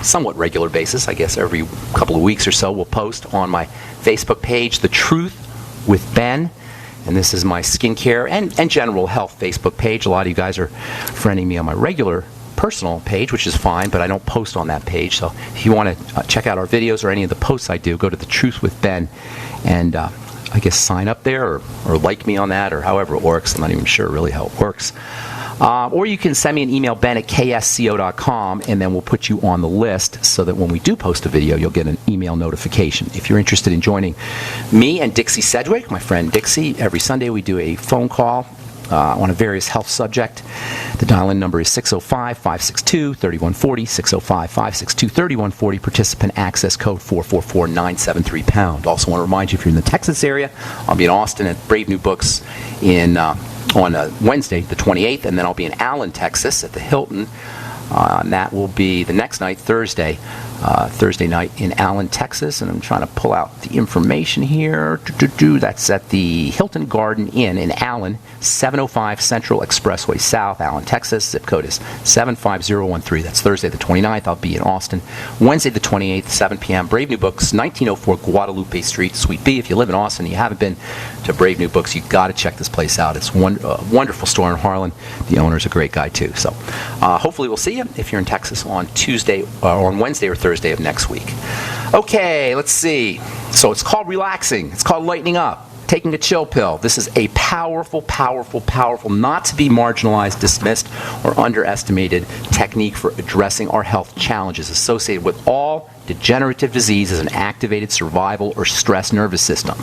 somewhat regular basis. I guess every couple of weeks or so we'll post on my Facebook page, The Truth with Ben. And this is my skincare and general health Facebook page. A lot of you guys are friending me on my regular personal page, which is fine, but I don't post on that page. So if you want to check out our videos or any of the posts I do, go to The Truth with Ben and I guess sign up there or like me on that, or however it works. I'm not even sure really how it works. Or you can send me an email, ben@ksco.com, and then we'll put you on the list so that when we do post a video, you'll get an email notification. If you're interested in joining me and Dixie Sedgwick, my friend Dixie, every Sunday we do a phone call on a various health subject. The dial-in number is 605-562-3140, 605-562-3140, participant access code 444-973-pound. Also want to remind you, if you're in the Texas area, I'll be in Austin at Brave New Books on Wednesday, the 28th, and then I'll be in Allen, Texas at the Hilton. And that will be the next night, Thursday night in Allen, Texas. And I'm trying to pull out the information here. That's at the Hilton Garden Inn in Allen, 705 Central Expressway South, Allen, Texas. Zip code is 75013. That's Thursday the 29th. I'll be in Austin. Wednesday the 28th, 7 p.m. Brave New Books, 1904 Guadalupe Street, Suite B. If you live in Austin and you haven't been to Brave New Books, you've got to check this place out. It's a wonderful store in Harlan. The owner's a great guy, too. So hopefully we'll see you if you're in Texas on on Wednesday or Thursday of next week. Okay, let's see. So it's called relaxing. It's called lightening up. Taking a chill pill. This is a powerful, not to be marginalized, dismissed, or underestimated technique for addressing our health challenges associated with all degenerative diseases and activated survival or stress nervous system.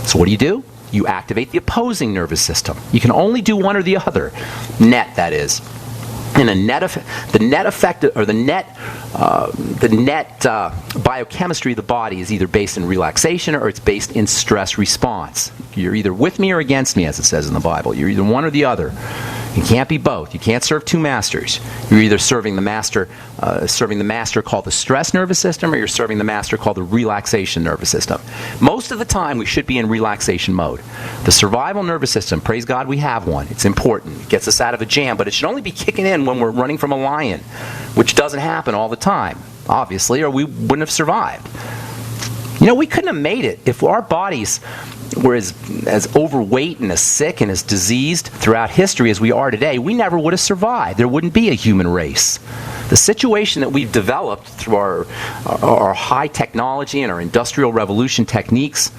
So what do? You activate the opposing nervous system. You can only do one or the other. Net, that is. And the net biochemistry of the body is either based in relaxation or it's based in stress response. You're either with me or against me, as it says in the Bible. You're either one or the other. You can't be both. You can't serve two masters. You're either serving the master called the stress nervous system, or you're serving the master called the relaxation nervous system. Most of the time, we should be in relaxation mode. The survival nervous system, praise God, we have one. It's important. It gets us out of a jam, but it should only be kicking in when we're running from a lion, which doesn't happen all the time, obviously, or we wouldn't have survived. We couldn't have made it if our bodies were as overweight and as sick and as diseased throughout history as we are today. We never would have survived. There wouldn't be a human race. The situation that we've developed through our high technology and our industrial revolution techniques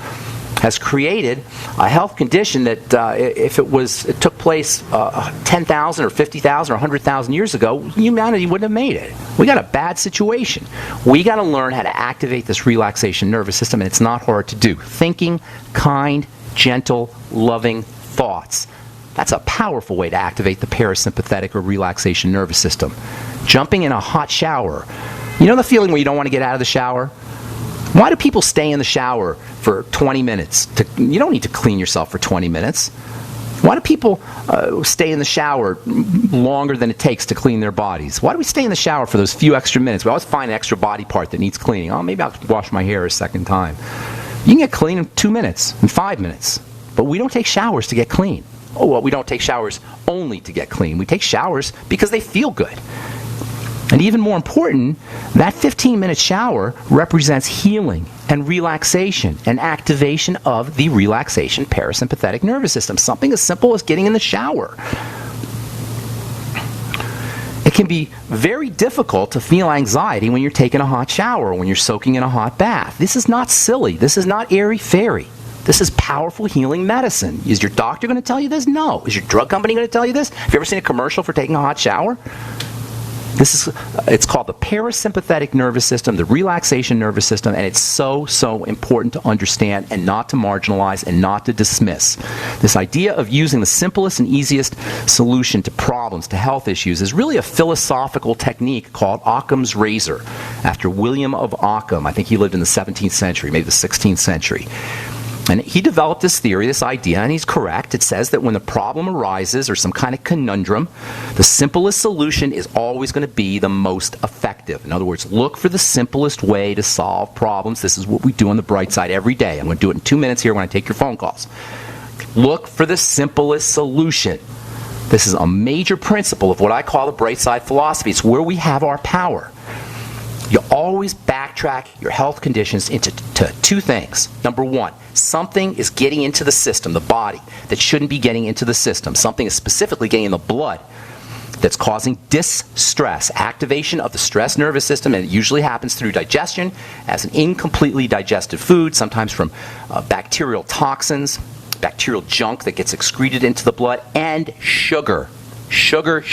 has created a health condition that if it took place 10,000 or 50,000 or 100,000 years ago, humanity wouldn't have made it. We got a bad situation. We got to learn how to activate this relaxation nervous system, and it's not hard to do. Thinking kind, gentle, loving thoughts. That's a powerful way to activate the parasympathetic or relaxation nervous system. Jumping in a hot shower. You know the feeling where you don't want to get out of the shower? Why do people stay in the shower for 20 minutes? You don't need to clean yourself for 20 minutes. Why do people stay in the shower longer than it takes to clean their bodies? Why do we stay in the shower for those few extra minutes? We always find an extra body part that needs cleaning. Oh, maybe I'll wash my hair a second time. You can get clean in 2 minutes, in 5 minutes. But we don't take showers to get clean. Oh, well, we don't take showers only to get clean. We take showers because they feel good. And even more important, that 15-minute shower represents healing and relaxation and activation of the relaxation parasympathetic nervous system. Something as simple as getting in the shower. It can be very difficult to feel anxiety when you're taking a hot shower or when you're soaking in a hot bath. This is not silly. This is not airy-fairy. This is powerful healing medicine. Is your doctor going to tell you this? No. Is your drug company going to tell you this? Have you ever seen a commercial for taking a hot shower? It's called the parasympathetic nervous system, the relaxation nervous system, and it's so important to understand and not to marginalize and not to dismiss. This idea of using the simplest and easiest solution to problems, to health issues, is really a philosophical technique called Occam's razor, after William of Ockham. I think he lived in the 17th century, maybe the 16th century. And he developed this theory, this idea, and he's correct. It says that when the problem arises or some kind of conundrum, the simplest solution is always going to be the most effective. In other words, look for the simplest way to solve problems. This is what we do on the bright side every day. I'm going to do it in 2 minutes here when I take your phone calls. Look for the simplest solution. This is a major principle of what I call the bright side philosophy. It's where we have our power. always backtrack your health conditions into two things. Number one, something is getting into the system, the body, that shouldn't be getting into the system. Something is specifically getting in the blood that's causing distress, activation of the stress nervous system, and it usually happens through digestion as an incompletely digested food, sometimes from bacterial toxins, bacterial junk that gets excreted into the blood, and sugar. Sugar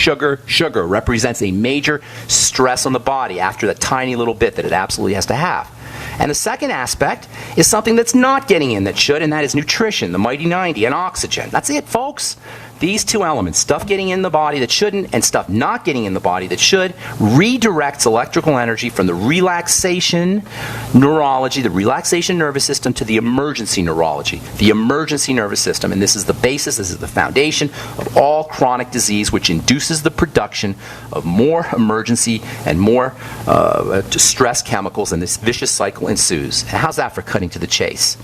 represents a major stress on the body after that tiny little bit that it absolutely has to have. And the second aspect is something that's not getting in that should, and that is nutrition, the mighty 90, and oxygen. That's it, folks. These two elements, stuff getting in the body that shouldn't and stuff not getting in the body that should, redirects electrical energy from the relaxation neurology, the relaxation nervous system, to the emergency neurology, the emergency nervous system. And this is the basis, this is the foundation of all chronic disease, which induces the production of more emergency and more stress chemicals, and this vicious cycle ensues. And how's that for cutting to the chase?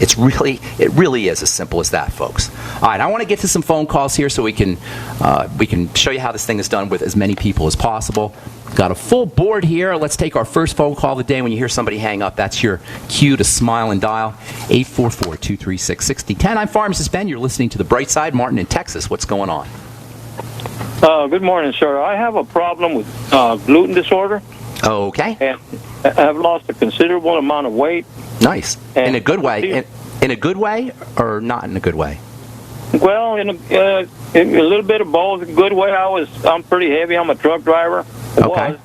It really is as simple as that, folks. All right, I want to get to some phone calls here so we can show you how this thing is done with as many people as possible. Got a full board here. Let's take our first phone call of the day. When you hear somebody hang up, that's your cue to smile and dial 844-236-6010. I'm Pharmacist Ben. You're listening to The Bright Side. Martin in Texas. What's going on? Good morning, sir. I have a problem with gluten disorder. Okay. And I've lost a considerable amount of weight. Nice. In a good way. In a good way or not in a good way? Well, in a little bit of both. A good way. I'm pretty heavy. I'm a truck driver. Okay.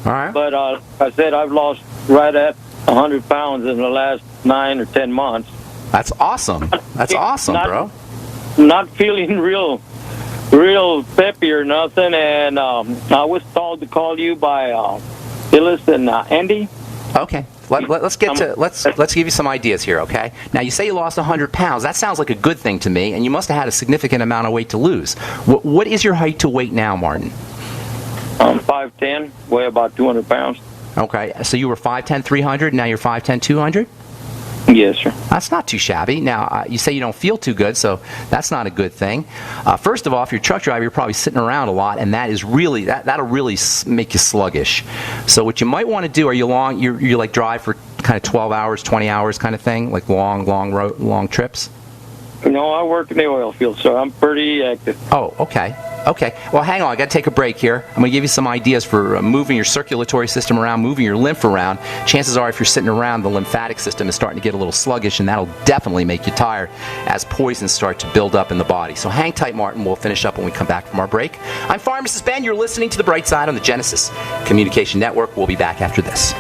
All right. But I said I've lost right at 100 pounds in the last 9 or 10 months. That's awesome. That's awesome, bro. Not feeling real peppy or nothing, and I was told to call you by Phyllis and Andy. Okay. Let's give you some ideas here, okay? Now, you say you lost 100 pounds. That sounds like a good thing to me, and you must have had a significant amount of weight to lose. What is your height to weight now, Martin? I'm 5'10", weigh about 200 pounds. Okay, so you were 5'10", 300, now you're 5'10", 200? Yes, sir. That's not too shabby. Now, you say you don't feel too good, so that's not a good thing. First of all, if you're a truck driver, you're probably sitting around a lot, and that'll really make you sluggish. So what you might want to do, you like drive for kind of 12 hours, 20 hours kind of thing, like long trips? No, I work in the oil field, so I'm pretty active. Oh, okay. Okay. Well, hang on. I got to take a break here. I'm going to give you some ideas for moving your circulatory system around, moving your lymph around. Chances are, if you're sitting around, the lymphatic system is starting to get a little sluggish, and that'll definitely make you tired as poisons start to build up in the body. So hang tight, Martin. We'll finish up when we come back from our break. I'm Pharmacist Ben. You're listening to The Bright Side on the Genesis Communication Network. We'll be back after this.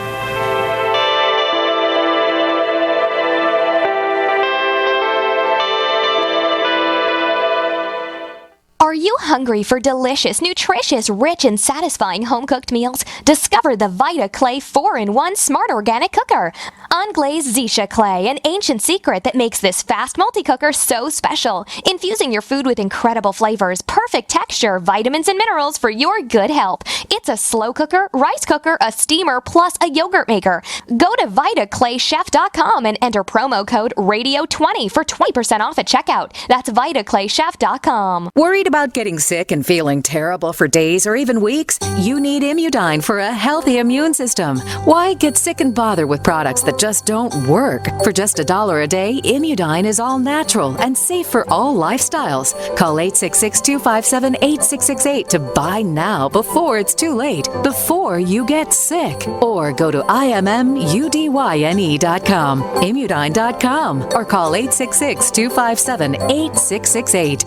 Are you hungry for delicious, nutritious, rich, and satisfying home-cooked meals? Discover the Vita Clay 4-in-1 Smart Organic Cooker. Unglazed Zisha Clay, an ancient secret that makes this fast multi-cooker so special. Infusing your food with incredible flavors, perfect texture, vitamins, and minerals for your good health. It's a slow cooker, rice cooker, a steamer, plus a yogurt maker. Go to VitaClayChef.com and enter promo code RADIO20 for 20% off at checkout. That's VitaClayChef.com. Worried about getting sick and feeling terrible for days or even weeks? You need Immudyne for a healthy immune system. Why get sick and bother with products that just don't work? For just $1 a day, Immudyne is all natural and safe for all lifestyles. Call 866-257-8668 to buy now before it's too late, before you get sick. Or go to IMMUDYNE.com, Immudyne.com, or call 866-257-8668.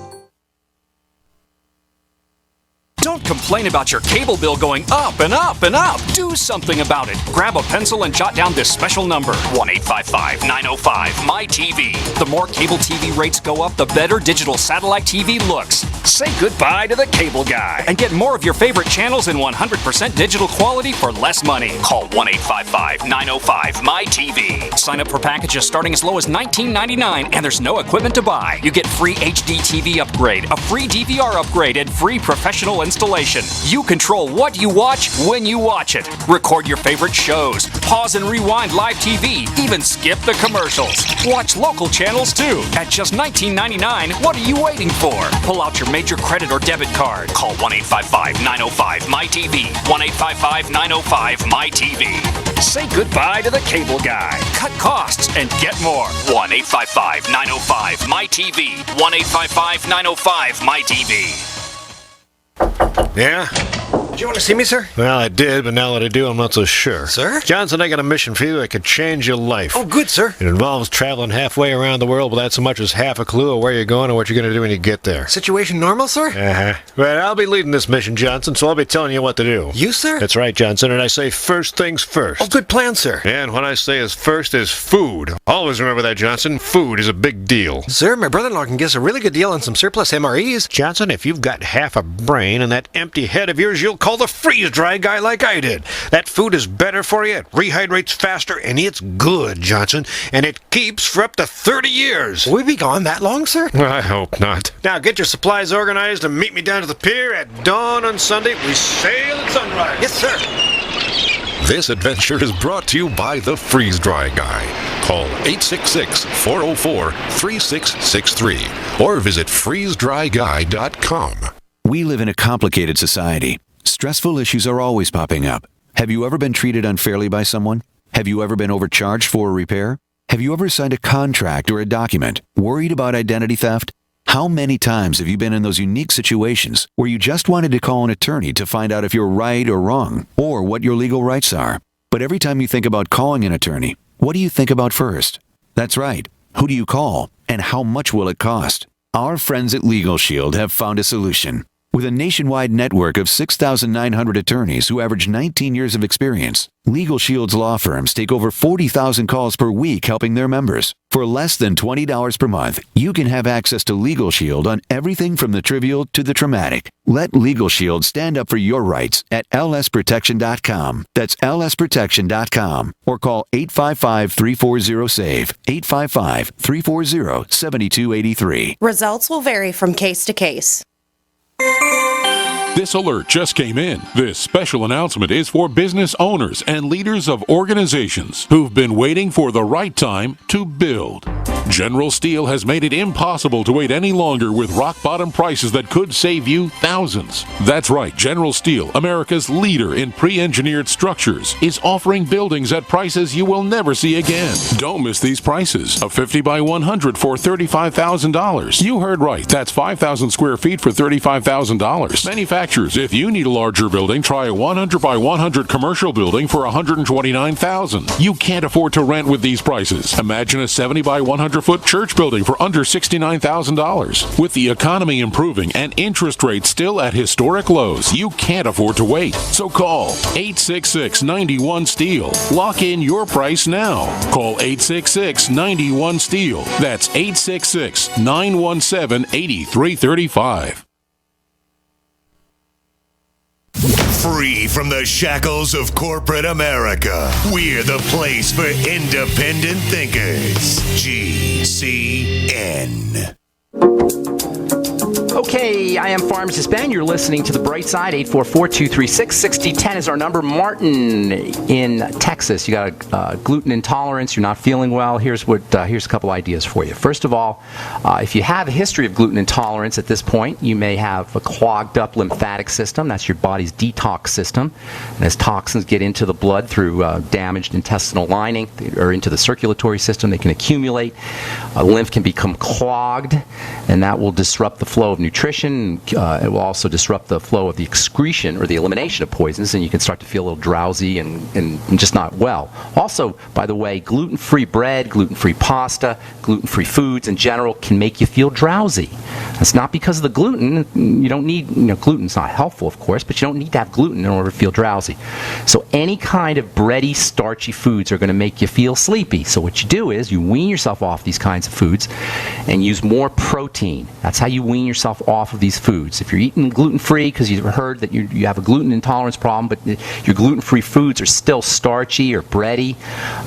Don't complain about your cable bill going up and up and up. Do something about it. Grab a pencil and jot down this special number, 1-855-905-MY-TV. The more cable TV rates go up, the better digital satellite TV looks. Say goodbye to the cable guy and get more of your favorite channels in 100% digital quality for less money. Call 1-855-905-MY-TV. Sign up for packages starting as low as $19.99, and there's no equipment to buy. You get free HD TV upgrade, a free DVR upgrade, and free professional installation installation. You control what you watch when you watch it. Record your favorite shows. Pause and rewind live TV. Even skip the commercials. Watch local channels too. At just $19.99, what are you waiting for? Pull out your major credit or debit card. Call 1-855-905-MyTV. 1-855-905-MyTV. Say goodbye to the cable guy. Cut costs and get more. 1-855-905-MyTV. 1-855-905-MyTV. Yeah? Did you want to see me, sir? Well, I did, but now that I do, I'm not so sure. Sir? Johnson, I got a mission for you that could change your life. Oh, good, sir. It involves traveling halfway around the world without so much as half a clue of where you're going or what you're going to do when you get there. Situation normal, sir? Uh-huh. Well, I'll be leading this mission, Johnson, so I'll be telling you what to do. You, sir? That's right, Johnson, and I say first things first. Oh, good plan, sir. And what I say is first is food. Always remember that, Johnson. Food is a big deal. Sir, my brother-in-law can get us a really good deal on some surplus MREs. Johnson, if you've got half a brain and that empty head of yours, you'll call the freeze-dry guy like I did. That food is better for you, it rehydrates faster, and it's good, Johnson. And it keeps for up to 30 years. Will we be gone that long, sir? I hope not. Now get your supplies organized and meet me down to the pier at dawn on Sunday. We sail at sunrise. Yes, sir. This adventure is brought to you by the Freeze Dry Guy. Call 866-404-3663 or visit freezedryguy.com. We live in a complicated society. Stressful issues are always popping up. Have you ever been treated unfairly by someone? Have you ever been overcharged for a repair? Have you ever signed a contract or a document worried about identity theft? How many times have you been in those unique situations where you just wanted to call an attorney to find out if you're right or wrong, or what your legal rights are? But every time you think about calling an attorney, what do you think about first? That's right. Who do you call, and how much will it cost? Our friends at Legal Shield have found a solution. With a nationwide network of 6,900 attorneys who average 19 years of experience, Legal Shield's law firms take over 40,000 calls per week helping their members. For less than $20 per month, you can have access to Legal Shield on everything from the trivial to the traumatic. Let Legal Shield stand up for your rights at lsprotection.com. That's lsprotection.com. Or call 855-340-SAVE, 855-340-7283. Results will vary from case to case. This alert just came in. This special announcement is for business owners and leaders of organizations who've been waiting for the right time to build. General Steel has made it impossible to wait any longer with rock-bottom prices that could save you thousands. That's right, General Steel, America's leader in pre-engineered structures, is offering buildings at prices you will never see again. Don't miss these prices. A 50 by 100 for $35,000. You heard right. That's 5,000 square feet for $35,000. Manufacturers, if you need a larger building, try a 100 by 100 commercial building for $129,000. You can't afford to rent with these prices. Imagine a 70 by 100-foot church building for under $69,000. With the economy improving and interest rates still at historic lows, you can't afford to wait. So call 866-91-STEEL. Lock in your price now. Call 866-91-STEEL. That's 866-917-8335. Free from the shackles of corporate America, we're the place for independent thinkers. GCN. Okay, I am Pharmacist Ben. You're listening to The Bright Side. 844-236-6010 is our number. Martin in Texas. You got a gluten intolerance. You're not feeling well. Here's a couple ideas for you. First of all, if you have a history of gluten intolerance at this point, you may have a clogged up lymphatic system. That's your body's detox system. And as toxins get into the blood through damaged intestinal lining or into the circulatory system, they can accumulate. Lymph can become clogged, and that will disrupt the flow of nutrition. It will also disrupt the flow of the excretion or the elimination of poisons, and you can start to feel a little drowsy and just not well. Also, by the way, gluten-free bread, gluten-free pasta, gluten-free foods in general can make you feel drowsy. That's not because of the gluten. You don't need, gluten's not helpful, of course, but you don't need to have gluten in order to feel drowsy. So any kind of bready, starchy foods are going to make you feel sleepy. So what you do is you wean yourself off these kinds of foods and use more protein. That's how you wean yourself off of these foods. If you're eating gluten-free because you've heard that you have a gluten intolerance problem, but your gluten-free foods are still starchy or bready,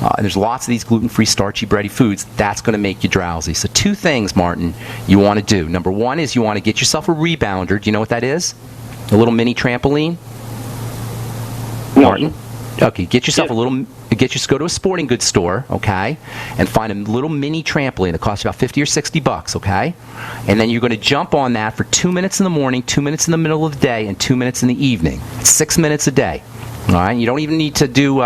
and there's lots of these gluten-free, starchy, bready foods, that's going to make you drowsy. So two things, Martin, you want to do. Number one is you want to get yourself a rebounder. Do you know what that is? A little mini trampoline? No. Martin? Okay, get yourself a little. Go to a sporting goods store, okay, and find a little mini trampoline that costs you about $50 or $60, okay, and then you're going to jump on that for 2 minutes in the morning, 2 minutes in the middle of the day, and 2 minutes in the evening. It's 6 minutes a day. All right, you don't even need to do